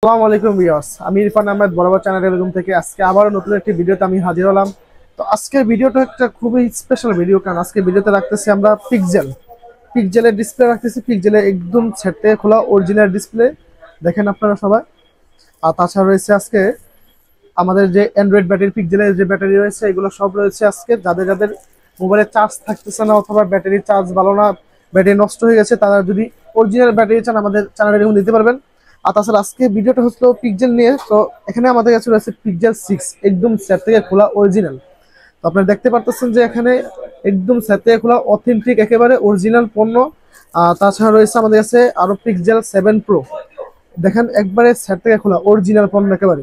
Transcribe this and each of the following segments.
আসসালামু আলাইকুম ভিউয়ার্স, আমি ইরফান আহমেদ বরাবর চ্যানেল টেলিকম থেকে আজকে আবারও নতুন একটি ভিডিওতে আমি হাজির হলাম। তো আজকের ভিডিওটা একটা খুবই স্পেশাল ভিডিও, কারণ আজকে ভিডিওতে রাখতেছি আমরা পিকজেলের ডিসপ্লে রাখতেছি। পিকজেলের একদম সেট থেকে খোলা অরিজিনাল ডিসপ্লে দেখেন আপনারা সবাই। আর তাছাড়া রয়েছে আজকে আমাদের যে অ্যান্ড্রয়েড ব্যাটারি, পিকজেলের যে ব্যাটারি রয়েছে এগুলো সব রয়েছে আজকে। যাদের যাদের মোবাইলে চার্জ থাকতেছে না অথবা ব্যাটারি চার্জ ভালো না, ব্যাটারি নষ্ট হয়ে গেছে, তারা যদি অরিজিনাল ব্যাটারি চান আমাদের চ্যানেলে নিতে পারবেন। আর তাছাড়া আজকে ভিডিওটা হচ্ছে পিকজেল নিয়ে। তো এখানে আমাদের কাছে রয়েছে পিকজেল 6 একদম সেট থেকে খোলা অরিজিনাল। তো আপনারা দেখতে পারতেছেন যে এখানে একদম সেট থেকে খোলা অথেন্টিক একেবারে অরিজিনাল পণ্য। তাছাড়া রয়েছে আমাদের কাছে আরো পিকজেল 7 প্রো, দেখেন একবারে সেট থেকে খোলা অরিজিনাল পণ্য একেবারে।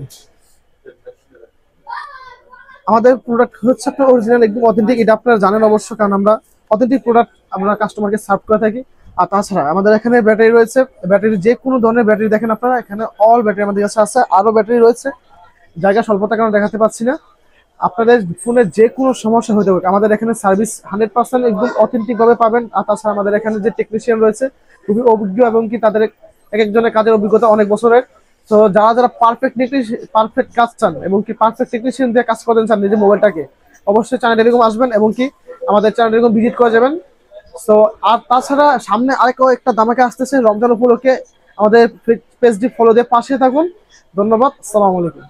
আমাদের প্রোডাক্ট হচ্ছে আপনার অরিজিনাল একদম অথেন্টিক, এটা আপনারা জানেন অবশ্য, কারণ আমরা অথেন্টিক প্রোডাক্ট আমরা কাস্টমারকে সার্ভ করে থাকি। আর তাছাড়া আমাদের এখানে ব্যাটারি রয়েছে, ব্যাটারি যে কোনো ধরনের ব্যাটারি দেখেন আপনারা এখানে অল ব্যাটারি আমাদের কাছে আছে। আরো ব্যাটারি রয়েছে, জায়গা স্বল্পতার কারণে দেখাতে পাচ্ছি না। আপনাদের ফোনে যে কোনো সমস্যা হতে পারে, আমাদের এখানে সার্ভিস 100% একদম অথেন্টিক ভাবে পাবেন। আর তাছাড়া আমাদের এখানে যে টেকনিশিয়ান রয়েছে খুবই অভিজ্ঞ, এবং কি তাদের এক একজনের কাজের অভিজ্ঞতা অনেক বছরের। তো যারা যারা পারফেক্ট কাজ চান এবং কি পারফেক্ট টেকনিশিয়ান দিয়ে কাজ করতে চান নিজের মোবাইলটাকে, অবশ্যই চ্যানেল টেলিকম আসবেন এবং কি আমাদের চ্যানেল টেলিকম ভিজিট করে যাবেন। তো আর তাছাড়া সামনে আরেকও একটা ধামাকা আসতেছে রমজান উপলক্ষে, আমাদের পেজটি ফলো দিয়ে পাশে থাকুন। ধন্যবাদ, আসসালামু আলাইকুম।